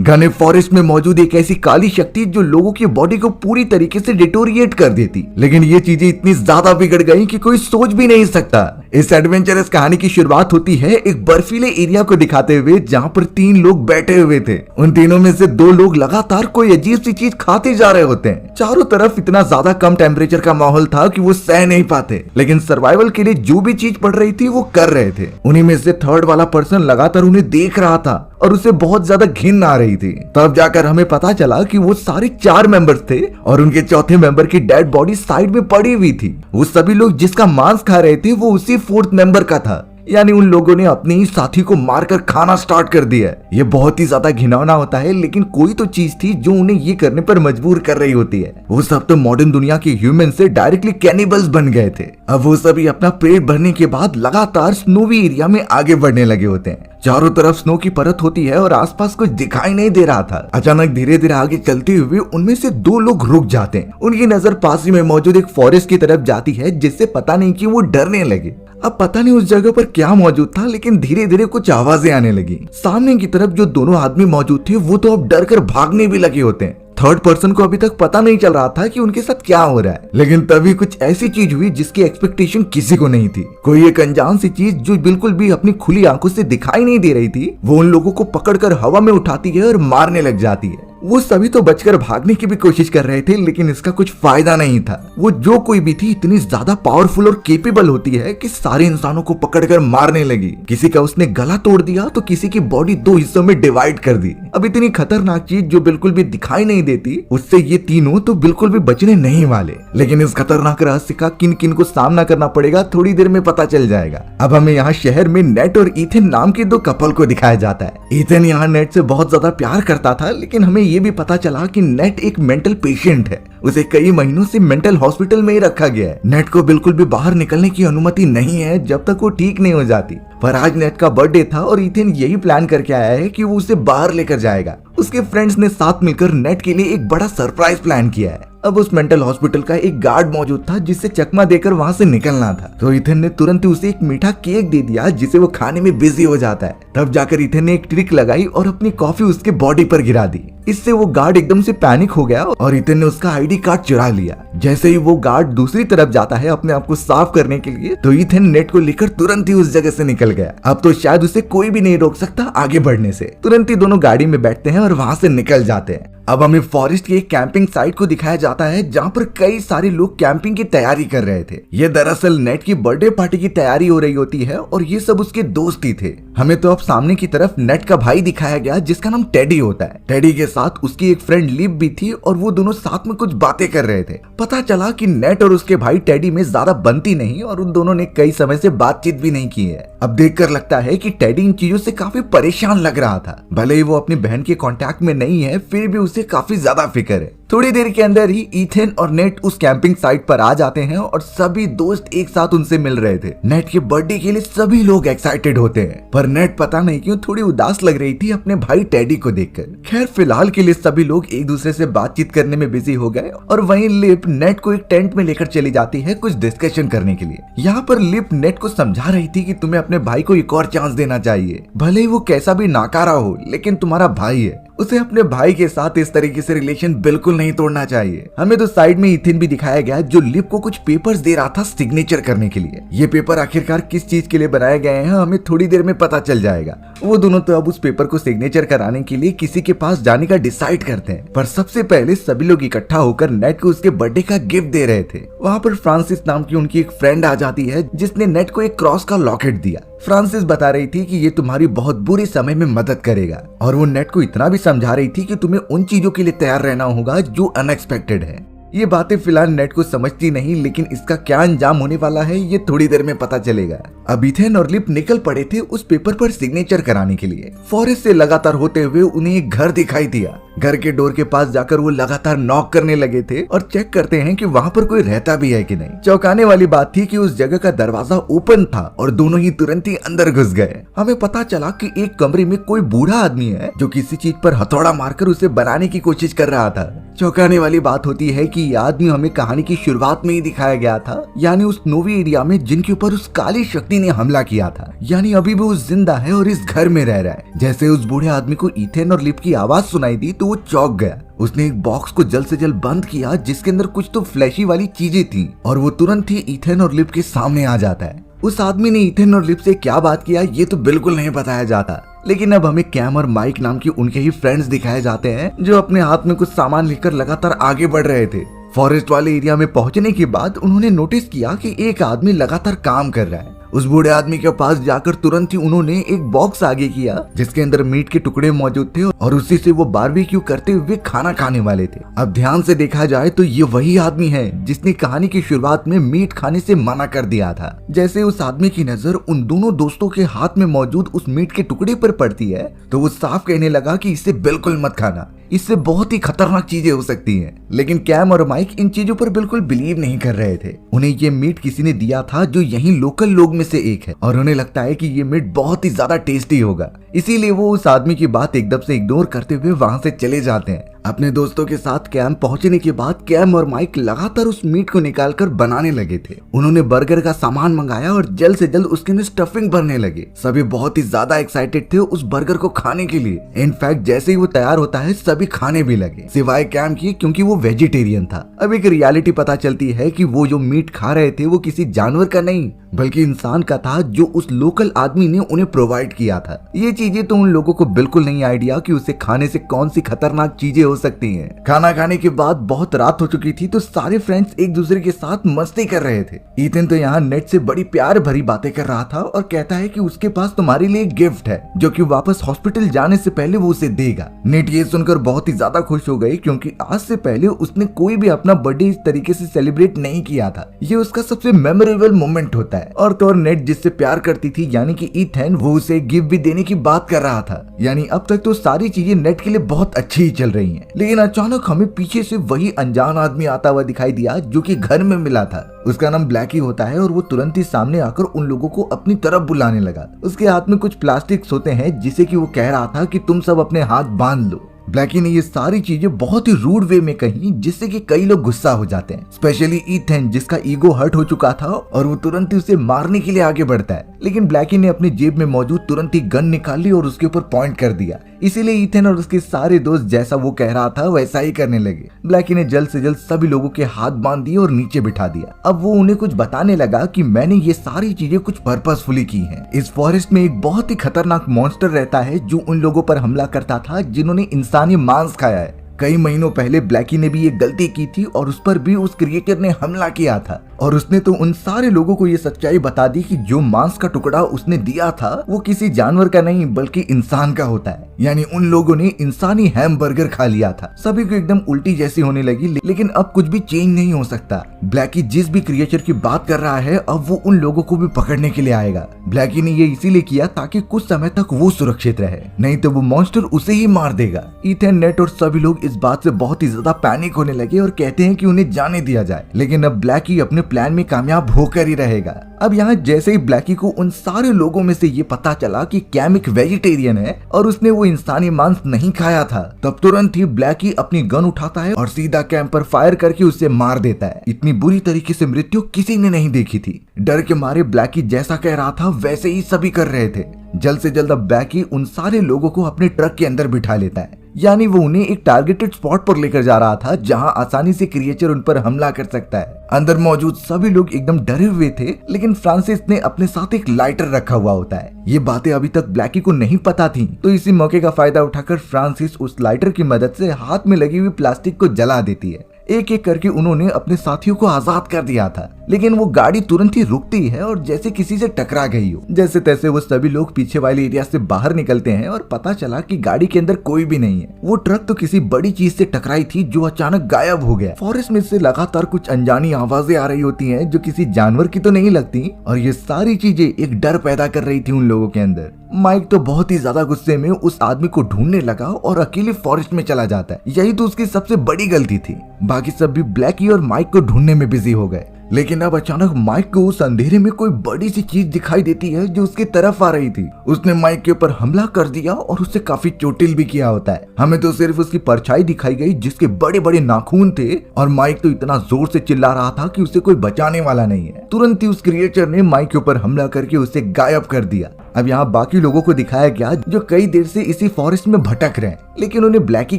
घने फॉरेस्ट में मौजूद एक ऐसी काली शक्ति जो लोगों की बॉडी को पूरी तरीके से डिटोरिएट कर देती। लेकिन ये चीजें इतनी ज्यादा बिगड़ गई कि कोई सोच भी नहीं सकता। इस एडवेंचरस कहानी की शुरुआत होती है एक बर्फीले एरिया को दिखाते हुए जहाँ पर 3 लोग बैठे हुए थे। उन तीनों में से 2 लोग लगातार कोई अजीब सी चीज खाते जा रहे होते हैं। चारों तरफ इतना ज्यादा कम टेम्परेचर का माहौल था कि वो सह नहीं पाते, लेकिन सर्वाइवल के लिए जो भी चीज पड़ रही थी वो कर रहे थे। उन्हीं में से थर्ड वाला पर्सन लगातार उन्हें देख रहा था और उसे बहुत ज्यादा घिन आ रही थी। तब जाकर हमें पता चला कि वो सारे 4 मेंबर्स थे और उनके चौथे मेंबर की डेड बॉडी साइड में पड़ी हुई थी। वो सभी लोग जिसका मांस खा रहे थे वो उसी 4th मेंबर का था, यानी उन लोगों ने अपने ही साथी को मारकर खाना स्टार्ट कर दिया। ये बहुत ही ज्यादा घिनौना होता है, लेकिन कोई तो चीज थी जो उन्हें ये करने पर मजबूर कर रही होती है। वो सब तो मॉडर्न दुनिया के ह्यूमन से डायरेक्टली कैनिबल्स बन गए थे। अब वो सभी अपना पेट भरने के बाद लगातार स्नोवी एरिया में आगे बढ़ने लगे होते हैं। चारों तरफ स्नो की परत होती है और आसपास कुछ दिखाई नहीं दे रहा था। अचानक धीरे धीरे आगे चलते हुए उनमें से 2 लोग रुक जाते हैं। उनकी नजर पास ही में मौजूद एक फॉरेस्ट की तरफ जाती है, जिससे पता नहीं कि वो डरने लगे। अब पता नहीं उस जगह पर क्या मौजूद था, लेकिन धीरे धीरे कुछ आवाजें आने लगी। सामने की तरफ जो दोनों आदमी मौजूद थे वो तो अब डर कर भागने भी लगे होते हैं। थर्ड पर्सन को अभी तक पता नहीं चल रहा था कि उनके साथ क्या हो रहा है, लेकिन तभी कुछ ऐसी चीज हुई जिसकी एक्सपेक्टेशन किसी को नहीं थी। कोई एक अनजान सी चीज जो बिल्कुल भी अपनी खुली आंखों से दिखाई नहीं दे रही थी, वो उन लोगों को पकड़कर हवा में उठाती है और मारने लग जाती है। वो सभी तो बचकर भागने की भी कोशिश कर रहे थे, लेकिन इसका कुछ फायदा नहीं था। वो जो कोई भी थी इतनी ज्यादा पावरफुल और केपेबल होती है कि सारे इंसानों को पकड़कर मारने लगी। किसी का उसने गला तोड़ दिया तो किसी की बॉडी 2 हिस्सों में डिवाइड कर दी। अब इतनी खतरनाक चीज जो बिल्कुल भी दिखाई नहीं देती, उससे ये तीनों तो बिल्कुल भी बचने नहीं वाले। लेकिन इस खतरनाक रहस्य का किन किन को सामना करना पड़ेगा थोड़ी देर में पता चल जाएगा। अब हमें यहाँ शहर में नेट और ईथन नाम के 2 कपल को दिखाया जाता है। ईथन यहाँ नेट से बहुत ज्यादा प्यार करता था, लेकिन हमें ये भी पता चला कि नेट एक मेंटल पेशेंट है। उसे कई महीनों से मेंटल हॉस्पिटल में ही रखा गया है। नेट को बिल्कुल भी बाहर निकलने की अनुमति नहीं है जब तक वो ठीक नहीं हो जाती। पर आज नेट का बर्थडे था और ईथन यही प्लान करके आया है कि वो उसे बाहर लेकर जाएगा। उसके फ्रेंड्स ने साथ मिलकर नेट के लिए एक बड़ा सरप्राइज प्लान किया है। अब उस मेंटल हॉस्पिटल का एक गार्ड मौजूद था जिससे चकमा देकर वहाँ से निकलना था, तो ईथन ने तुरंत ही उसे एक मीठा केक दे दिया जिसे वो खाने में बिजी हो जाता है। तब जाकर ईथन ने एक ट्रिक लगाई और अपनी कॉफी उसके बॉडी पर गिरा दी। इससे वो गार्ड एकदम से पैनिक हो गया और ईथन ने उसका आईडी कार्ड चुरा लिया। जैसे ही वो गार्ड दूसरी तरफ जाता है अपने आप को साफ करने के लिए, तो ईथन नेट को लेकर तुरंत ही उस जगह से निकल गया। अब तो शायद उसे कोई भी नहीं रोक सकता आगे बढ़ने से। तुरंत ही दोनों गाड़ी में बैठते हैं और वहाँ से निकल जाते हैं। अब हमें फॉरेस्ट की एक कैंपिंग साइट को दिखाया जाता है जहाँ पर कई सारे लोग कैंपिंग की तैयारी कर रहे थे। ये दरअसल नेट की बर्थडे पार्टी की तैयारी हो रही होती है और ये सब उसके दोस्त ही थे। हमें तो अब सामने की तरफ नेट का भाई दिखाया गया जिसका नाम टेडी होता है। टेडी के साथ उसकी एक फ्रेंड लिव भी थी और वो दोनों साथ में कुछ बातें कर रहे थे। पता चला कि नेट और उसके भाई टेडी में ज्यादा बनती नहीं और उन दोनों ने कई समय से बातचीत भी नहीं की है। अब देखकर लगता है कि टेडी इन चीजों से काफी परेशान लग रहा था। भले ही वो अपनी बहन के कांटेक्ट में नहीं है, फिर भी उसे काफी ज्यादा फिक्र है। थोड़ी देर के अंदर ही ईथन और नेट उस कैंपिंग साइट पर आ जाते हैं और सभी दोस्त एक साथ उनसे मिल रहे थे। नेट के बर्थडे के लिए सभी लोग एक्साइटेड होते हैं, पर नेट पता नहीं क्यों थोड़ी उदास लग रही थी अपने भाई टेडी को देखकर। खैर फिलहाल के लिए सभी लोग एक दूसरे से बातचीत करने में बिजी हो गए और वहीं लिप नेट को एक टेंट में लेकर चली जाती है कुछ डिस्कशन करने के लिए। यहाँ पर लिप नेट को समझा रही थी कि तुम्हें अपने भाई को एक और चांस देना चाहिए। भले ही वो कैसा भी नाकारा हो, लेकिन तुम्हारा भाई है, उसे अपने भाई के साथ इस तरीके से रिलेशन बिल्कुल नहीं तोड़ना चाहिए। हमें तो साइड में ईथन भी दिखाया गया जो लिप को कुछ पेपर्स दे रहा था सिग्नेचर करने के लिए। ये पेपर आखिरकार किस चीज के लिए बनाए गए हैं हमें थोड़ी देर में पता चल जाएगा। वो दोनों तो अब उस पेपर को सिग्नेचर कराने के लिए किसी के पास जाने का डिसाइड करते हैं, पर सबसे पहले सभी लोग इकट्ठा होकर नेट को उसके बर्थडे का गिफ्ट दे रहे थे। वहाँ पर फ्रांसिस नाम की उनकी एक फ्रेंड आ जाती है जिसने नेट को एक क्रॉस का लॉकेट दिया। फ्रांसिस बता रही थी कि ये तुम्हारी बहुत बुरे समय में मदद करेगा और वो नेट को इतना भी समझा रही थी कि तुम्हें उन चीजों के लिए तैयार रहना होगा जो अनएक्सपेक्टेड है। ये बातें फिलहाल नेट को समझती नहीं, लेकिन इसका क्या अंजाम होने वाला है ये थोड़ी देर में पता चलेगा। अब ईथन और लिप निकल पड़े थे उस पेपर पर सिग्नेचर कराने के लिए। फॉरेस्ट से लगातार होते हुए उन्हें एक घर दिखाई दिया। घर के डोर के पास जाकर वो लगातार नॉक करने लगे थे और चेक करते हैं कि वहाँ पर कोई रहता भी है कि नहीं। चौंकाने वाली बात थी कि उस जगह का दरवाजा ओपन था और दोनों ही तुरंत ही अंदर घुस गए। हमें पता चला कि एक कमरे में कोई बूढ़ा आदमी है जो किसी चीज पर हथौड़ा मारकर उसे बनाने की कोशिश कर रहा था। चौंकाने वाली बात होती है कि ये आदमी हमें कहानी की शुरुआत में ही दिखाया गया था, यानी उस नोवी एरिया में जिनके ऊपर उस काली शक्ति ने हमला किया था। यानी अभी भी वो जिंदा है और इस घर में रह रहा है। जैसे उस बूढ़े आदमी को ईथेन और लिप की आवाज सुनाई दी तो वो चौंक गया। उसने एक बॉक्स को जल्द से जल्द बंद किया जिसके अंदर कुछ तो फ्लैशी वाली चीजें थी और वो तुरंत ही ईथेन और लिप के सामने आ जाता है। उस आदमी ने ईथेन और लिप से क्या बात किया ये तो बिल्कुल नहीं बताया जाता, लेकिन अब हमें कैम और माइक नाम के उनके ही फ्रेंड्स दिखाए जाते हैं जो अपने हाथ में कुछ सामान लेकर लगातार आगे बढ़ रहे थे। फॉरेस्ट वाले एरिया में पहुंचने के बाद उन्होंने नोटिस किया कि एक आदमी लगातार काम कर रहा है। उस बूढ़े आदमी के पास जाकर तुरंत ही उन्होंने एक बॉक्स आगे किया जिसके अंदर मीट के टुकड़े मौजूद थे और उसी से वो बारबेक्यू करते हुए खाना खाने वाले थे। अब ध्यान से देखा जाए तो ये वही आदमी है जिसने कहानी की शुरुआत में मीट खाने से मना कर दिया था। जैसे उस आदमी की नजर उन दोनों दोस्तों के हाथ में मौजूद उस मीट के टुकड़े पर पड़ती है तो वो साफ कहने लगा कि इसे बिल्कुल मत खाना, इससे बहुत ही खतरनाक चीजें हो सकती हैं। लेकिन कैम और माइक इन चीजों पर बिल्कुल बिलीव नहीं कर रहे थे। उन्हें ये मीट किसी ने दिया था जो यहीं लोकल लोग में से एक है और उन्हें लगता है कि ये मीट बहुत ही ज्यादा टेस्टी होगा, इसीलिए वो उस आदमी की बात एकदम से इग्नोर करते हुए वहां से चले जाते हैं। अपने दोस्तों के साथ कैंप पहुंचने के बाद कैम और माइक लगातार उस मीट को निकालकर बनाने लगे थे। उन्होंने बर्गर का सामान मंगाया और जल्द से जल्द उसके अंदर स्टफिंग भरने लगे। सभी बहुत ही ज्यादा एक्साइटेड थे उस बर्गर को खाने के लिए। इनफैक्ट जैसे ही वो तैयार होता है सभी खाने भी लगे, सिवाय कैम की, क्योंकि वो वेजिटेरियन था। अब एक रियलिटी पता चलती है कि वो जो मीट खा रहे थे वो किसी जानवर का नहीं बल्कि इंसान का था जो उस लोकल आदमी ने उन्हें प्रोवाइड किया था। ये चीजें तो उन लोगों को बिल्कुल नहीं आइडिया कि उसे खाने से कौन सी खतरनाक चीजें हो सकती हैं। खाना खाने के बाद बहुत रात हो चुकी थी तो सारे फ्रेंड्स एक दूसरे के साथ मस्ती कर रहे थे। ईथन तो यहाँ नेट से बड़ी प्यार भरी बातें कर रहा था और कहता है कि उसके पास तुम्हारे लिए एक गिफ्ट है जो कि वापस हॉस्पिटल जाने से पहले वो उसे देगा। नेट ये सुनकर बहुत ही ज्यादा खुश हो गई क्योंकि आज से पहले उसने कोई भी अपना बर्थडे इस तरीके से सेलिब्रेट नहीं किया था। ये उसका सबसे मेमोरेबल मोमेंट होता है। और तो और नेट जिससे प्यार करती थी यानी कि ईथन, वो उसे गिफ्ट भी देने की बात कर रहा था। यानी अब तक तो सारी चीजें नेट के लिए बहुत अच्छी ही चल रही हैं। लेकिन अचानक हमें पीछे से वही अनजान आदमी आता हुआ दिखाई दिया जो कि घर में मिला था। उसका नाम ब्लैकी होता है और वो तुरंत ही सामने आकर उन लोगों को अपनी तरफ बुलाने लगा। उसके हाथ में कुछ प्लास्टिक्स होते हैं जिसे कि वो कह रहा था कि तुम सब अपने हाथ बांध लो। ब्लैकी ने ये सारी चीजें बहुत ही रूड वे में कही जिससे कि कई लोग गुस्सा हो जाते हैं, स्पेशली ईथन जिसका ईगो हर्ट हो चुका था और वो तुरंत ही उसे मारने के लिए आगे बढ़ता है। लेकिन ब्लैकी ने अपनी जेब में मौजूद तुरंत ही गन निकाल ली और उसके ऊपर पॉइंट कर दिया। इसीलिए ईथन और उसके सारे दोस्त जैसा वो कह रहा था वैसा ही करने लगे। ब्लैकी ने जल्द से जल्द सभी लोगों के हाथ बांध दिए और नीचे बिठा दिया। अब वो उन्हें कुछ बताने लगा कि मैंने ये सारी चीजें कुछ पर्पसफुली की हैं। इस फॉरेस्ट में एक बहुत ही खतरनाक मॉन्स्टर रहता है जो उन लोगों पर हमला करता था जिन्होंने इंसानी मांस खाया है। कई महीनों पहले ब्लैकी ने भी ये गलती की थी और उस पर भी उस क्रिएटर ने हमला किया था और उसने तो उन सारे लोगों को ये सच्चाई बता दी कि जो मांस का टुकड़ा उसने दिया था वो किसी जानवर का नहीं बल्कि इंसान का होता है। यानी उन लोगों ने इंसानी हैमबर्गर खा लिया था। सभी को एकदम उल्टी जैसी होने लगी। लेकिन अब कुछ भी चेंज नहीं हो सकता। ब्लैकी जिस भी क्रिएचर की बात कर रहा है अब वो उन लोगों को भी पकड़ने के लिए आएगा। ब्लैकी ने ये इसीलिए किया ताकि कुछ समय तक वो सुरक्षित रहे, नहीं तो वो मॉन्स्टर उसे ही मार देगा। ईथन, नेट और सभी लोग इस बात से बहुत ही ज्यादा पैनिक होने लगे और कहते हैं कि उन्हें जाने दिया जाए। लेकिन अब ब्लैकी अपने प्लान में कामयाब होकर ही रहेगा। अब यहाँ जैसे ही ब्लैकी को उन सारे लोगों में से ये पता चला कि कैम एक वेजिटेरियन है और उसने वो इंसानी मांस नहीं खाया था, तब तुरंत ही ब्लैकी अपनी गन उठाता है और सीधा कैम पर फायर करके उसे मार देता है। इतनी बुरी तरीके से मृत्यु किसी ने नहीं देखी थी। डर के मारे ब्लैकी जैसा कह रहा था वैसे ही सभी कर रहे थे। जल्द से जल्द अब ब्लैकी उन सारे लोगों को अपने ट्रक के अंदर बिठा लेता है। यानी वो उन्हें एक टारगेटेड स्पॉट पर लेकर जा रहा था जहां आसानी से क्रिएचर उन पर हमला कर सकता है। अंदर मौजूद सभी लोग एकदम डरे हुए थे, लेकिन फ्रांसिस ने अपने साथ एक लाइटर रखा हुआ होता है। ये बातें अभी तक ब्लैकी को नहीं पता थी, तो इसी मौके का फायदा उठाकर फ्रांसिस उस लाइटर की मदद से हाथ में लगी हुई प्लास्टिक को जला देती है। एक एक करके उन्होंने अपने साथियों को आजाद कर दिया था, लेकिन वो गाड़ी तुरंत ही रुकती है और जैसे किसी से टकरा गई हो। जैसे तैसे वो सभी लोग पीछे वाले एरिया से बाहर निकलते हैं और पता चला कि गाड़ी के अंदर कोई भी नहीं है। वो ट्रक तो किसी बड़ी चीज से टकराई थी जो अचानक गायब हो गया। फॉरेस्ट में से लगातार कुछ अनजानी आवाजें आ रही होती हैं जो किसी जानवर की तो नहीं लगती और ये सारी चीजें एक डर पैदा कर रही थी उन लोगों के अंदर। माइक तो बहुत ही ज्यादा गुस्से में उस आदमी को ढूंढने लगा और अकेले फॉरेस्ट में चला जाता है। यही तो उसकी सबसे बड़ी गलती थी। बाकी सब भी ब्लैकी और माइक को ढूंढने में बिजी हो गए। लेकिन अब अचानक माइक को उस अंधेरे में कोई बड़ी सी चीज दिखाई देती है जो उसकी तरफ आ रही थी। उसने माइक के ऊपर हमला कर दिया और उसे काफी चोटिल भी किया होता है। हमें तो सिर्फ उसकी परछाई दिखाई गई जिसके बड़े बड़े नाखून थे और माइक तो इतना जोर से चिल्ला रहा था कि उसे कोई बचाने वाला नहीं है। तुरंत ही उस क्रिएचर ने माइक के ऊपर हमला करके उसे गायब कर दिया। अब यहाँ बाकी लोगों को दिखाया गया जो कई देर से इसी फॉरेस्ट में भटक रहे हैं, लेकिन उन्हें ब्लैकी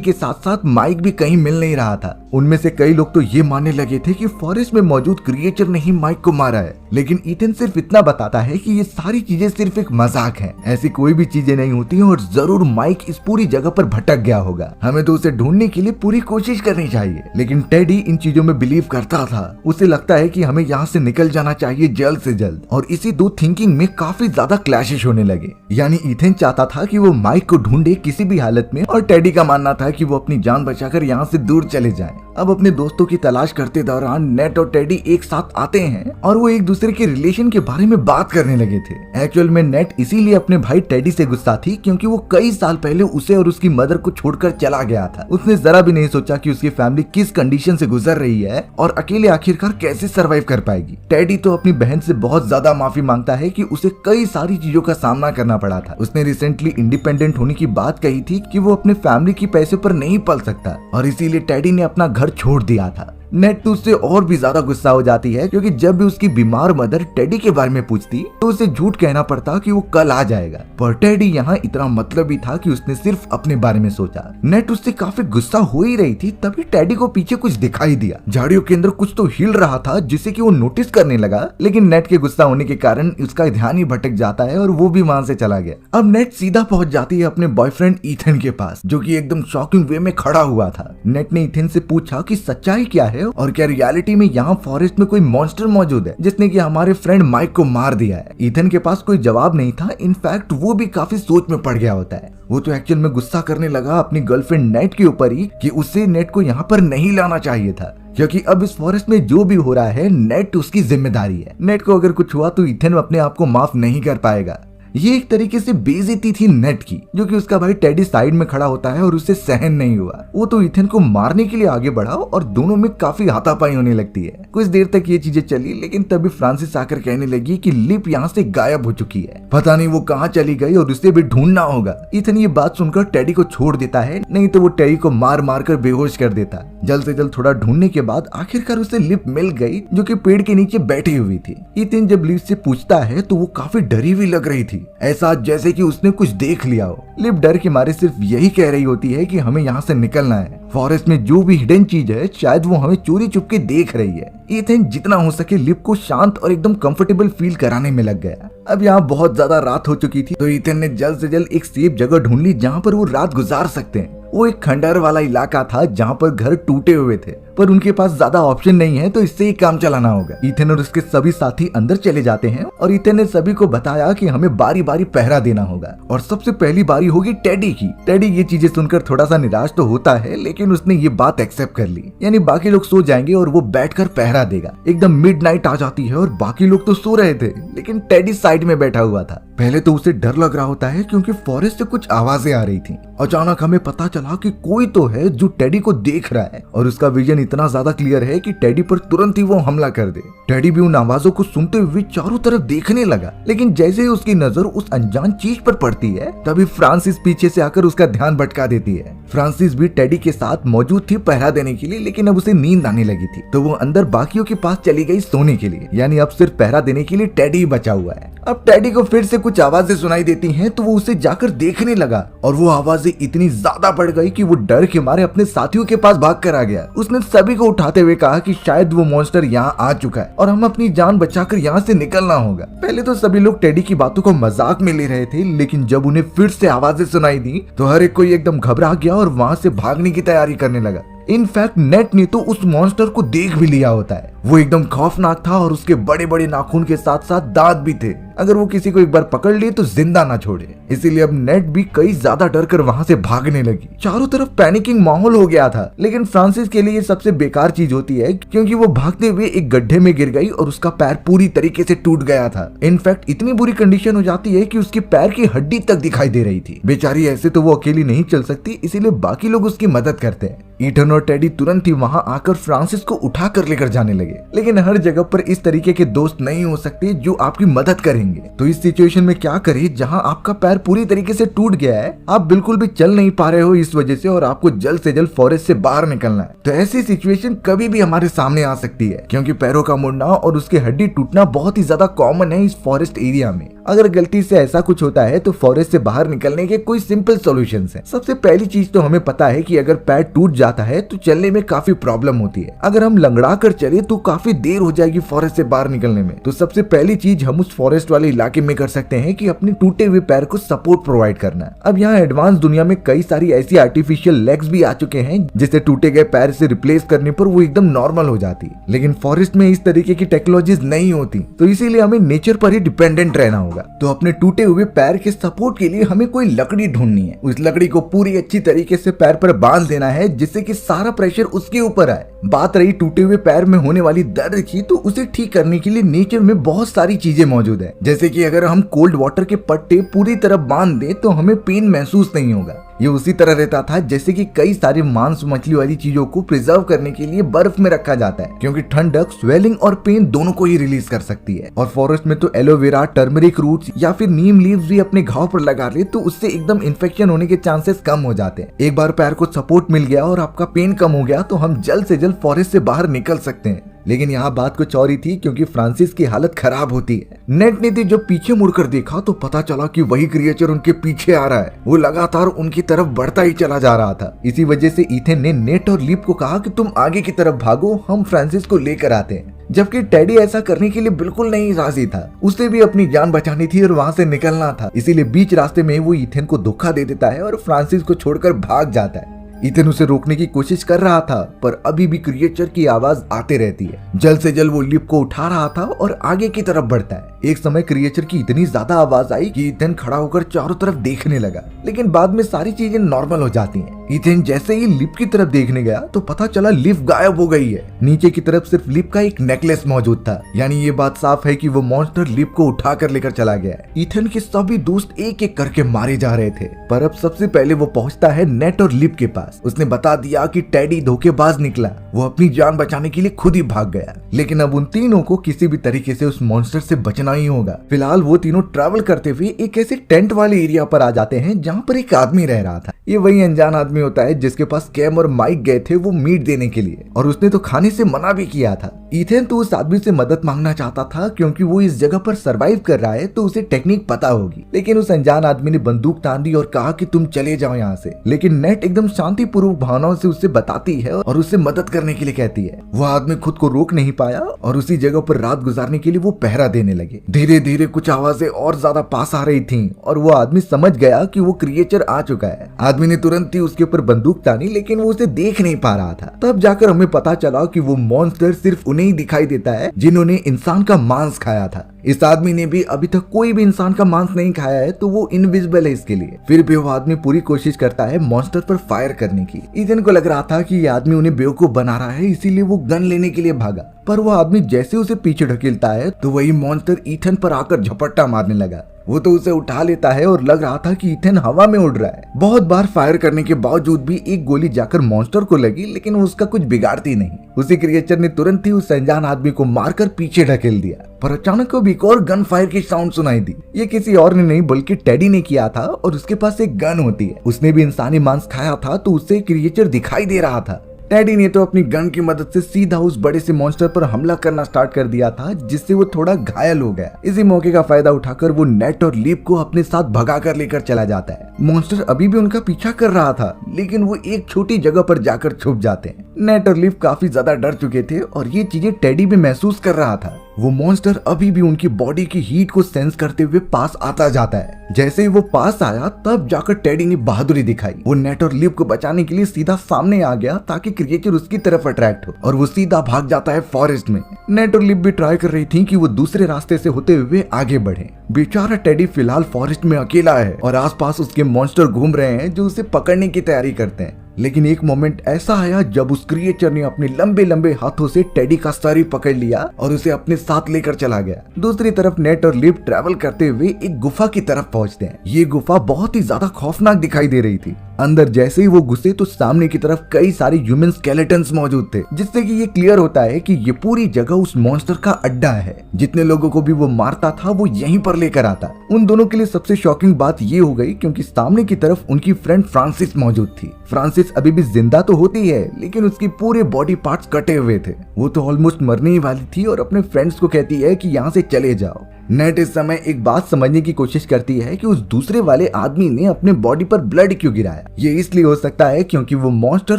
के साथ साथ माइक भी कहीं मिल नहीं रहा था। उनमें से कई लोग तो ये मानने लगे थे कि फॉरेस्ट में मौजूद क्रिएचर ने ही माइक को मारा है, लेकिन ईथन सिर्फ इतना बताता है कि ये सारी चीजें सिर्फ एक मजाक है, ऐसी कोई भी चीजें नहीं होती और जरूर माइक इस पूरी जगह पर भटक गया होगा। हमें तो उसे ढूंढने के लिए पूरी कोशिश करनी चाहिए। लेकिन टेडी इन चीजों में बिलीव करता था। उसे लगता है कि हमें यहाँ से निकल जाना चाहिए जल्द से जल्द, और इसी दो थिंकिंग में काफी ज्यादा क्लैशेस होने लगे। यानी ईथन चाहता था कि वो माइक को ढूंढे किसी भी हालत में, और टेडी का मानना था कि वो अपनी जान बचाकर यहाँ से दूर चले जाएं। अब अपने दोस्तों की तलाश करते दौरान नेट और टेडी एक साथ आते हैं और वो एक दूसरे के रिलेशन के बारे में बात करने लगे थे। एक्चुअल में नेट इसीलिए अपने भाई टेडी से गुस्सा थी क्योंकि वो कई साल पहले उसे और उसकी मदर को छोड़कर चला गया था। उसने जरा भी नहीं सोचा कि उसकी फैमिली किस कंडीशन से गुजर रही है और अकेले आखिरकार कैसे सरवाइव कर पाएगी। टेडी तो अपनी बहन से बहुत ज्यादा माफी मांगता है कि उसे कई सारी चीजों का सामना करना पड़ा था। उसने रिसेंटली इंडिपेंडेंट होने की बात कही थी कि वो अपने फैमिली की पैसे पर नहीं पल सकता और इसीलिए टेडी ने अपना घर छोड़ दिया था। नेट तो उससे और भी ज्यादा गुस्सा हो जाती है क्योंकि जब भी उसकी बीमार मदर टेडी के बारे में पूछती तो उसे झूठ कहना पड़ता कि वो कल आ जाएगा, पर टेडी यहाँ इतना मतलबी था कि उसने सिर्फ अपने बारे में सोचा। नेट उससे काफी गुस्सा हो ही रही थी, तभी टेडी को पीछे कुछ दिखाई दिया। झाड़ियों के अंदर कुछ तो हिल रहा था जिसे कि वो नोटिस करने लगा, लेकिन नेट के गुस्सा होने के कारण उसका ध्यान ही भटक जाता है और वो भी वहां से चला गया। अब नेट सीधा पहुंच जाती है अपने बॉयफ्रेंड ईथन के पास, जो कि एकदम शॉकिंग वे में खड़ा हुआ था। नेट ने ईथन से पूछा कि सच्चाई क्या है और क्या रियलिटी में यहाँ फॉरेस्ट में कोई मॉन्स्टर मौजूद है जिसने कि हमारे फ्रेंड माइक को मार दिया है। ईथन के पास कोई जवाब नहीं था। इनफैक्ट वो भी काफी सोच में पड़ गया होता है। वो तो एक्चुअल में गुस्सा करने लगा अपनी गर्लफ्रेंड नेट के ऊपर ही कि उसे नेट को यहाँ पर नहीं लाना चाहिए था, क्योंकि अब इस फॉरेस्ट में जो भी हो रहा है नेट उसकी जिम्मेदारी है। नेट को अगर कुछ हुआ तो ईथन अपने आप को माफ नहीं कर पाएगा। ये एक तरीके से बेइज्जती थी नेट की, जो कि उसका भाई टेडी साइड में खड़ा होता है और उसे सहन नहीं हुआ। वो तो ईथन को मारने के लिए आगे बढ़ा और दोनों में काफी हाथापाई होने लगती है। कुछ देर तक ये चीजें चली, लेकिन तभी फ्रांसिस आकर कहने लगी कि लिप यहाँ से गायब हो चुकी है, पता नहीं वो कहाँ चली गई और उसे भी ढूंढना होगा। ईथन ये बात सुनकर टेडी को छोड़ देता है, नहीं तो वो टेडी को मार मार कर बेहोश कर देता। जल्द से जल्द थोड़ा ढूंढने के बाद आखिरकार उसे लिप मिल गई, जो कि पेड़ के नीचे बैठी हुई थी। ईथन जब लिप से पूछता है तो वो काफी डरी हुई लग रही थी, ऐसा जैसे कि उसने कुछ देख लिया हो। लिप डर के मारे सिर्फ यही कह रही होती है कि हमें यहाँ से निकलना है। फॉरेस्ट में जो भी हिडन चीज है शायद वो हमें चोरी चुपके देख रही है। ईथन जितना हो सके लिप को शांत और एकदम कंफर्टेबल फील कराने में लग गया। अब यहाँ बहुत ज्यादा रात हो चुकी थी, तो ईथन ने जल्द से जल्द एक सेफ जगह ढूंढ ली जहाँ पर वो रात गुजार सकते हैं। वो एक खंडहर वाला इलाका था जहाँ पर घर टूटे हुए थे, पर उनके पास ज्यादा ऑप्शन नहीं है, तो इससे ही काम चलाना होगा। ईथन और उसके सभी साथी अंदर चले जाते हैं और ईथन ने सभी को बताया कि हमें बारी बारी पहरा देना होगा और सबसे पहली बारी होगी टेडी की। टेडी ये चीजें सुनकर थोड़ा सा निराश तो होता है, लेकिन उसने ये बात एक्सेप्ट कर ली। यानी बाकी लोग सो जाएंगे और वो बैठकर पहरा देगा। एकदम मिडनाइट आ जाती है और बाकी लोग तो सो रहे थे, लेकिन टेडी साइड में बैठा हुआ था। पहले तो उसे डर लग रहा होता है क्योंकि फॉरेस्ट से कुछ आवाजें आ रही थी। अचानक हमें पता चला कि कोई तो है जो टेडी को देख रहा है और उसका विजन इतना ज्यादा क्लियर है कि टेडी पर तुरंत ही वो हमला कर दे। टेडी भी उन आवाजों को सुनते हुए चारों तरफ देखने लगा, लेकिन जैसे ही उसकी नजर उस अनजान चीज पर पड़ती है तभी फ्रांसिस पीछे से आकर उसका ध्यान भटका देती है। फ्रांसिस भी टेडी के साथ मौजूद थी पहरा देने के लिए, लेकिन अब उसे नींद आने लगी थी, तो वो अंदर बाकियों के पास चली गई सोने के लिए। यानी अब सिर्फ पहरा देने के लिए टेडी ही बचा हुआ है। अब टेडी को फिर से कुछ आवाजें सुनाई देती हैं, तो वो उसे जाकर देखने लगा और वो आवाजें इतनी ज्यादा बढ़ गई कि वो डर के मारे अपने साथियों के पास भाग कर आ गया। उसने सभी को उठाते हुए कहा कि शायद वो मॉन्स्टर यहाँ आ चुका है और हम अपनी जान बचाकर यहाँ से निकलना होगा। पहले तो सभी लोग टेडी की बातों को मजाक में ले रहे थे, लेकिन जब उन्हें फिर से आवाजें सुनाई दी तो हर एक कोई एकदम घबरा गया और वहाँ से भागने की तैयारी करने लगा। इनफैक्ट नेट ने तो उस मॉन्स्टर को देख भी लिया होता है। वो एकदम खौफनाक था और उसके बड़े बड़े नाखून के साथ साथ दांत भी थे। अगर वो किसी को एक बार पकड़ लिए तो जिंदा ना छोड़े। इसीलिए अब नेट भी कई ज्यादा डर कर वहां से भागने लगी। चारों तरफ पैनिकिंग माहौल हो गया था, लेकिन फ्रांसिस के लिए ये सबसे बेकार चीज होती है क्योंकि वो भागते हुए एक गड्ढे में गिर गई और उसका पैर पूरी तरीके से टूट गया था। इनफैक्ट इतनी बुरी कंडीशन हो जाती है कि उसके पैर की हड्डी तक दिखाई दे रही थी। बेचारी ऐसे तो वो अकेली नहीं चल सकती, इसीलिए बाकी लोग उसकी मदद करते हैं। ईथन और टेडी तुरंत ही वहां आकर फ्रांसिस को उठा कर लेकर जाने लगे। चाहिए, लेकिन हर जगह पर इस तरीके के दोस्त नहीं हो सकते जो आपकी मदद करेंगे। तो इस सिचुएशन में क्या करें जहां आपका पैर पूरी तरीके से टूट गया है, आप बिल्कुल भी चल नहीं पा रहे हो इस वजह से, और आपको जल्द से जल्द फॉरेस्ट से बाहर निकलना है। तो ऐसी सिचुएशन कभी भी हमारे सामने आ सकती है, क्योंकि पैरों का मुड़ना और उसकी हड्डी टूटना बहुत ही ज्यादा कॉमन है इस फॉरेस्ट एरिया में। अगर गलती से ऐसा कुछ होता है तो फॉरेस्ट से बाहर निकलने के कोई सिंपल सॉल्यूशंस हैं। सबसे पहली चीज तो हमें पता है कि अगर पैर टूट जाता है तो चलने में काफी प्रॉब्लम होती है। अगर हम लंगड़ा कर चले तो काफी देर हो जाएगी फॉरेस्ट से बाहर निकलने में। तो सबसे पहली चीज हम उस फॉरेस्ट वाले इलाके में कर सकते हैं कि अपने टूटे हुए पैर को सपोर्ट प्रोवाइड करना है। अब यहाँ एडवांस दुनिया में कई सारी ऐसी आर्टिफिशियल लेग्स भी आ चुके हैं जिसे टूटे गए पैर से रिप्लेस करने पर वो एकदम नॉर्मल हो जाती है, लेकिन फॉरेस्ट में इस तरीके की टेक्नोलॉजीज नहीं होती, तो इसीलिए हमें नेचर पर ही डिपेंडेंट रहना होगा। तो अपने टूटे हुए पैर के सपोर्ट के लिए हमें कोई लकड़ी ढूंढनी है। उस लकड़ी को पूरी अच्छी तरीके से पैर पर बांध देना है जिससे कि सारा प्रेशर उसके ऊपर आए। बात रही टूटे हुए पैर में होने वाली दर्द की, तो उसे ठीक करने के लिए नेचर में बहुत सारी चीजें मौजूद है। जैसे कि अगर हम कोल्ड वाटर के पट्टे पूरी तरह बांध दे तो हमें पेन महसूस नहीं होगा। ये उसी तरह रहता था जैसे कि कई सारे मांस मछली वाली चीजों को प्रिजर्व करने के लिए बर्फ में रखा जाता है, क्योंकि ठंडक स्वेलिंग और पेन दोनों को ही रिलीज कर सकती है। और फॉरेस्ट में तो एलोवेरा, टर्मरिक रूट्स या फिर नीम लीव्स भी अपने घाव पर लगा ले तो उससे एकदम इन्फेक्शन होने के चांसेस कम हो जाते हैं। एक बार पैर को सपोर्ट मिल गया और आपका पेन कम हो गया तो हम जल्द से जल्द फॉरेस्ट से बाहर निकल सकते हैं। लेकिन यहाँ बात कुछ और ही थी, क्योंकि फ्रांसिस की हालत खराब होती है। नेट ने जब पीछे मुड़कर देखा तो पता चला कि वही क्रिएचर उनके पीछे आ रहा है। वो लगातार उनकी तरफ बढ़ता ही चला जा रहा था। इसी वजह से ईथन ने नेट और लिप को कहा कि तुम आगे की तरफ भागो, हम फ्रांसिस को लेकर आते हैं। जबकि टेडी ऐसा करने के लिए बिल्कुल नहीं राजी था। उसे भी अपनी जान बचानी थी और वहां से निकलना था, इसीलिए बीच रास्ते में वो ईथन को धोखा दे देता है और फ्रांसिस को छोड़कर भाग जाता है। ईथन उसे रोकने की कोशिश कर रहा था, पर अभी भी क्रिएचर की आवाज आते रहती है। जल्द से जल्द वो लिप को उठा रहा था और आगे की तरफ बढ़ता है। एक समय क्रिएचर की इतनी ज्यादा आवाज आई कि ईथन खड़ा होकर चारों तरफ देखने लगा, लेकिन बाद में सारी चीजें नॉर्मल हो जाती हैं। ईथन जैसे ही लिप की तरफ देखने गया तो पता चला लिप गायब हो गई है। नीचे की तरफ सिर्फ लिप का एक नेकलेस मौजूद था, यानी ये बात साफ है कि वो मॉन्स्टर लिप को उठा कर लेकर चला गया है। ईथन के सभी दोस्त एक एक करके मारे जा रहे थे, पर अब सबसे पहले वो पहुंचता है नेट और लिप के पास। उसने बता दिया कि टेडी धोखेबाज निकला, वो अपनी जान बचाने के लिए खुद ही भाग गया। लेकिन अब उन तीनों को किसी भी तरीके से उस मॉन्स्टर से बचना ही होगा। फिलहाल वो तीनों ट्रैवल करते हुए एक ऐसे टेंट वाले एरिया पर आ जाते हैं जहाँ पर एक आदमी रह रहा था। ये वही अनजान आदमी होता है जिसके पास कैम और माइक गए थे वो मीट देने के लिए, और उसने तो खाने से मना भी किया था। ईथन तो उस आदमी से मदद मांगना चाहता था, क्योंकि वो इस जगह पर सरवाइव कर रहा है तो उसे टेक्निक पता होगी। लेकिन उस अनजान आदमी ने बंदूक तान दी और कहा कि तुम चले जाओ यहाँ से। लेकिन नेट एकदम शांतिपूर्वक भावनाओं से उससे बताती है और उससे मदद करने के लिए कहती है। वो आदमी खुद को रोक नहीं पाया और उसी जगह पर रात गुजारने के लिए वो पहरा देने लगे। धीरे धीरे कुछ आवाजें और ज्यादा पास आ रही थीं और वो आदमी समझ गया कि वो क्रिएचर आ चुका है। आदमी ने तुरंत ही उसके ऊपर बंदूक तानी, लेकिन वो उसे देख नहीं पा रहा था। तब जाकर हमें पता चला कि वो मॉन्स्टर सिर्फ उन्हें ही दिखाई देता है जिन्होंने इंसान का मांस खाया था। इस आदमी ने भी अभी तक कोई भी इंसान का मांस नहीं खाया है, तो वो इनविजिबल है इसके लिए। फिर भी वो आदमी पूरी कोशिश करता है मॉन्स्टर पर फायर करने की। ईथन को लग रहा था कि ये आदमी उन्हें बेवकूफ बना रहा है, इसीलिए वो गन लेने के लिए भागा। पर वो आदमी जैसे उसे पीछे ढकेलता है तो वही मॉन्स्टर ईथन पर आकर झपट्टा मारने लगा। वो तो उसे उठा लेता है और लग रहा था कि ईथन हवा में उड़ रहा है। बहुत बार फायर करने के बावजूद भी एक गोली जाकर मॉन्स्टर को लगी, लेकिन उसका कुछ बिगाड़ती नहीं। उसी क्रिएचर ने तुरंत ही उस अनजान आदमी को मारकर पीछे ढकेल दिया। पर अचानक अब एक और गन फायर की साउंड सुनाई दी। ये किसी और ने नहीं बल्कि टेडी ने किया था, और उसके पास एक गन होती है। उसने भी इंसानी मांस खाया था तो उससे क्रिएचर दिखाई दे रहा था। टेडी ने तो अपनी गन की मदद से सीधा उस बड़े से मॉन्स्टर पर हमला करना स्टार्ट कर दिया था, जिससे वो थोड़ा घायल हो गया। इसी मौके का फायदा उठाकर वो नेट और लीप को अपने साथ भगा कर लेकर चला जाता है। मॉन्स्टर अभी भी उनका पीछा कर रहा था, लेकिन वो एक छोटी जगह पर जाकर छुप जाते हैं। नेट और लीप काफी ज्यादा डर चुके थे और ये चीजें टेडी भी महसूस कर रहा था। वो मॉन्स्टर अभी भी उनकी बॉडी की हीट को सेंस करते हुए पास आता जाता है। जैसे ही वो पास आया तब जाकर टेडी ने बहादुरी दिखाई। वो नेट और लिप को बचाने के लिए सीधा सामने आ गया ताकि क्रिएचर उसकी तरफ अट्रैक्ट हो, और वो सीधा भाग जाता है फॉरेस्ट में। नेट और लिप भी ट्राई कर रही थी कि वो दूसरे रास्ते से होते हुए आगे बढ़े। बेचारा टेडी फिलहाल फॉरेस्ट में अकेला है और आसपास उसके मॉन्स्टर घूम रहे हैं जो उसे पकड़ने की तैयारी करते हैं। लेकिन एक मोमेंट ऐसा आया जब उस क्रिएचर ने अपने लंबे लंबे हाथों से टेडी का सर ही पकड़ लिया और उसे अपने साथ लेकर चला गया। दूसरी तरफ नेट और लिप ट्रैवल करते हुए एक गुफा की तरफ पहुंचते हैं। ये गुफा बहुत ही ज्यादा खौफनाक दिखाई दे रही थी। अंदर जैसे ही वो घुसे तो सामने की तरफ कई सारे ह्यूमन स्केलेटन्स मौजूद थे, जिससे कि ये क्लियर होता है कि ये पूरी जगह उस मॉन्स्टर का अड्डा है। जितने लोगों को भी वो मारता था वो यहीं पर लेकर आता। उन दोनों के लिए सबसे शॉकिंग बात ये हो गई क्योंकि सामने की तरफ उनकी फ्रेंड फ्रांसिस मौजूद थी। फ्रांसिस अभी भी जिंदा तो होती है लेकिन उसकी पूरे बॉडी पार्ट्स कटे हुए थे। वो तो ऑलमोस्ट मरने ही वाली थी और अपने फ्रेंड्स को कहती है कि यहाँ से चले जाओ। नेट इस समय एक बात समझने की कोशिश करती है कि उस दूसरे वाले आदमी ने अपने बॉडी पर ब्लड क्यों गिराया। ये इसलिए हो सकता है क्योंकि वो मॉन्स्टर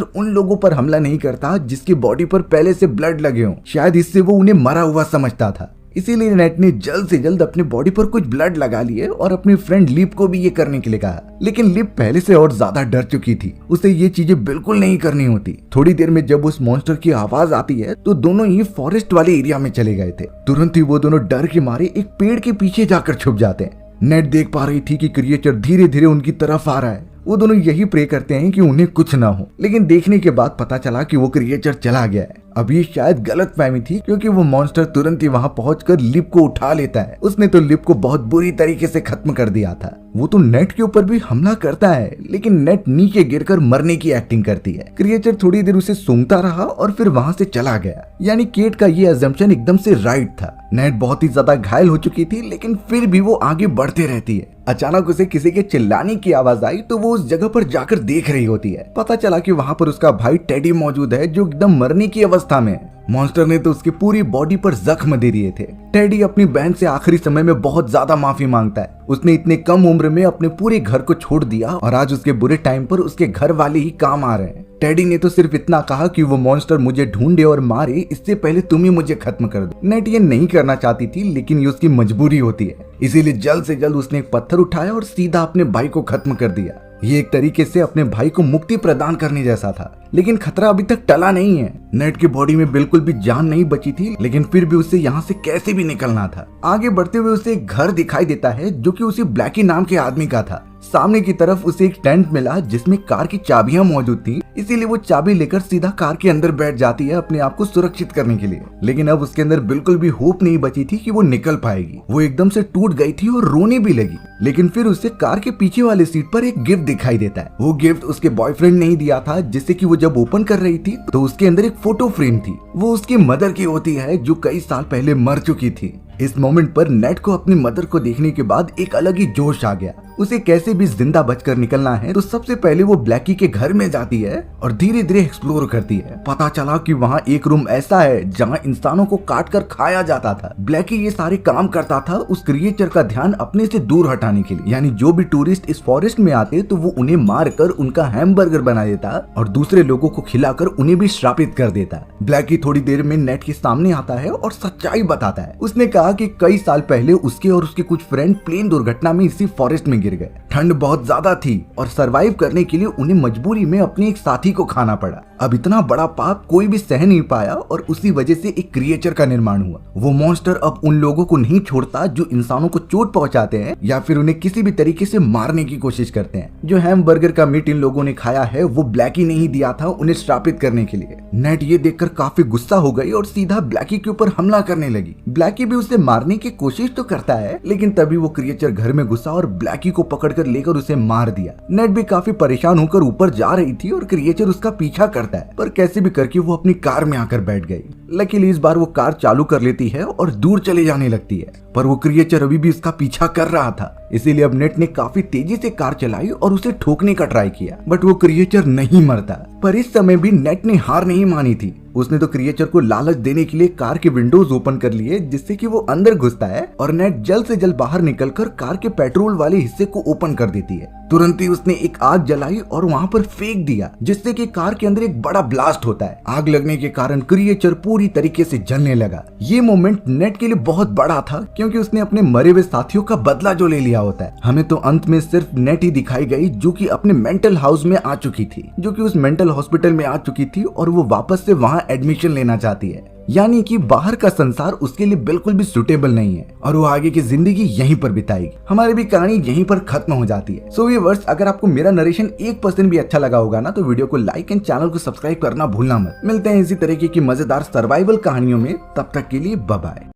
उन लोगों पर हमला नहीं करता जिसकी बॉडी पर पहले से ब्लड लगे हों। शायद इससे वो उन्हें मरा हुआ समझता था। इसीलिए नेट ने जल्द से जल्द अपने बॉडी पर कुछ ब्लड लगा लिए और अपनी फ्रेंड लिप को भी ये करने के लिए कहा। लेकिन लिप पहले से और ज्यादा डर चुकी थी, उसे ये चीजें बिल्कुल नहीं करनी होती। थोड़ी देर में जब उस मॉन्स्टर की आवाज आती है तो दोनों ही फॉरेस्ट वाले एरिया में चले गए थे। तुरंत ही वो दोनों डर के मारे एक पेड़ के पीछे जाकर छुप जाते हैं। नेट देख पा रही थी कि क्रिएचर धीरे धीरे उनकी तरफ आ रहा है। वो दोनों यही प्रे करते हैं कि उन्हें कुछ ना हो, लेकिन देखने के बाद पता चला कि वो क्रिएचर चला गया है। अब ये शायद गलतफहमी थी क्योंकि वो मॉन्स्टर तुरंत ही वहां पहुंचकर लिप को उठा लेता है। उसने तो लिप को बहुत बुरी तरीके से खत्म कर दिया था। वो तो नेट के ऊपर भी हमला करता है लेकिन नेट नीचे गिरकर मरने की एक्टिंग करती है। क्रिएचर थोड़ी देर उसे सूंघता रहा और फिर वहां से चला गया। यानी केट का ये अजम्पशन एकदम से राइट था। नेट बहुत ही ज्यादा घायल हो चुकी थी लेकिन फिर भी वो आगे बढ़ते रहती है। अचानक उसे किसी के चिल्लाने की आवाज आई तो वो उस जगह पर जाकर देख रही होती है। पता चला कि वहां पर उसका भाई टेडी मौजूद है जो एकदम मरने की अवस्था में है। मॉन्स्टर ने तो उसकी पूरी बॉडी पर जख्म दे दिए थे। टेडी अपनी बहन से आखिरी समय में बहुत ज्यादा माफी मांगता है। उसने इतने कम उम्र में अपने पूरे घर को छोड़ दिया और आज उसके बुरे टाइम पर उसके घर वाले ही काम आ रहे हैं। टेडी ने तो सिर्फ इतना कहा कि वो मॉन्स्टर मुझे ढूंढे और मारे, इससे पहले तुम ही मुझे खत्म कर दो। नेट ये नहीं करना चाहती थी लेकिन ये उसकी मजबूरी होती है, इसीलिए जल्द से जल्द उसने एक पत्थर उठाया और सीधा अपने भाई को खत्म कर दिया। ये एक तरीके से अपने भाई को मुक्ति प्रदान करने जैसा था। लेकिन खतरा अभी तक टला नहीं है। नेट की बॉडी में बिल्कुल भी जान नहीं बची थी लेकिन फिर भी उसे यहाँ से कैसे भी निकलना था। आगे बढ़ते हुए उसे एक घर दिखाई देता है जो कि उसी ब्लैकी नाम के आदमी का था। सामने की तरफ उसे एक टेंट मिला जिसमें कार की चाबियां मौजूद थी, इसीलिए वो चाबी लेकर सीधा कार के अंदर बैठ जाती है अपने आप को सुरक्षित करने के लिए। लेकिन अब उसके अंदर बिल्कुल भी होप नहीं बची थी कि वो निकल पाएगी। वो एकदम से टूट गई थी और रोने भी लगी। लेकिन फिर उसे कार के पीछे वाली सीट पर एक गिफ्ट दिखाई देता है। वो गिफ्ट उसके बॉयफ्रेंड ने ही दिया था, जिससे कि वो जब ओपन कर रही थी तो उसके अंदर एक फोटो फ्रेम थी। वो उसकी मदर की होती है जो कई साल पहले मर चुकी थी। इस मोमेंट पर नेट को अपनी मदर को देखने के बाद एक अलग ही जोश आ गया। उसे कैसे भी जिंदा बचकर निकलना है तो सबसे पहले वो ब्लैकी के घर में जाती है और धीरे धीरे एक्सप्लोर करती है। पता चला कि वहाँ एक रूम ऐसा है जहाँ इंसानों को काट कर खाया जाता था। ब्लैकी ये सारे काम करता था उस क्रिएचर का ध्यान अपने से दूर हटाने के लिए। यानी जो भी टूरिस्ट इस फॉरेस्ट में आते तो वो उन्हें मार कर उनका हैमबर्गर बना देता और दूसरे लोगों को खिलाकर उन्हें भी श्रापित कर देता। ब्लैकी थोड़ी देर में नेट के सामने आता है और सच्चाई बताता है। उसने कहा कि कई साल पहले उसके और उसके कुछ फ्रेंड प्लेन दुर्घटना में इसी फॉरेस्ट में गिर गए। ठंड बहुत ज्यादा थी और सरवाइव करने के लिए उन्हें मजबूरी में अपने एक साथी को खाना पड़ा। अब इतना बड़ा पाप कोई भी सह नहीं पाया और उसी वजह से एक क्रिएचर का निर्माण हुआ। वो मॉन्स्टर अब उन लोगों को नहीं छोड़ता जो इंसानों को चोट पहुंचाते हैं या फिर उन्हें किसी भी तरीके से मारने की कोशिश करते हैं। जो हैमबर्गर का मीट इन लोगों ने खाया है वो ब्लैकी ने ही दिया था उन्हें श्रापित करने के लिए। नेट ये देखकर काफी गुस्सा हो गई और सीधा ब्लैकी के ऊपर हमला करने लगी। ब्लैकी भी उसे मारने की कोशिश तो करता है लेकिन तभी वो क्रिएचर घर में घुसा और ब्लैकी को पकड़कर लेकर उसे मार दिया। नेट भी काफी परेशान होकर ऊपर जा रही थी और क्रिएचर उसका पीछा करता है, पर कैसे भी करके वो अपनी कार में आकर बैठ गई। लकीली इस बार वो कार चालू कर लेती है और दूर चले जाने लगती है, पर वो क्रिएचर अभी भी उसका पीछा कर रहा था। इसीलिए अब नेट ने काफी तेजी से कार चलाई और उसे ठोकने का ट्राई किया, बट वो क्रिएचर नहीं मरता। पर इस समय भी नेट ने हार नहीं मानी थी। उसने तो क्रिएचर को लालच देने के लिए कार के विंडोज ओपन कर लिए जिससे कि वो अंदर घुसता है और नेट जल्द से जल्द बाहर निकलकर कार के पेट्रोल वाले हिस्से को ओपन कर देती है। तुरंत ही उसने एक आग जलाई और वहां पर फेंक दिया जिससे कि कार के अंदर एक बड़ा ब्लास्ट होता है। आग लगने के कारण क्रिएचर पूरी तरीके से जलने लगा। ये मोमेंट नेट के लिए बहुत बड़ा था क्योंकि उसने अपने मरे हुए साथियों का बदला जो ले लिया होता है। हमें तो अंत में सिर्फ नेट ही दिखाई गई जो कि अपने मेंटल हाउस में आ चुकी थी, जो कि उस मेंटल हॉस्पिटल में आ चुकी थी और वो वापस से वहां एडमिशन लेना चाहती है। यानी कि बाहर का संसार उसके लिए बिल्कुल भी सुटेबल नहीं है और वो आगे की जिंदगी यहीं पर बिताएगी। हमारी भी कहानी यहीं पर खत्म हो जाती है। सो व्यूअर्स, अगर आपको मेरा नरेशन 1% भी अच्छा लगा होगा ना तो वीडियो को लाइक एंड चैनल को सब्सक्राइब करना भूलना मत। मिलते हैं इसी तरीके की मजेदार सर्वाइवल कहानियों में, तब तक के लिए बाय बाय।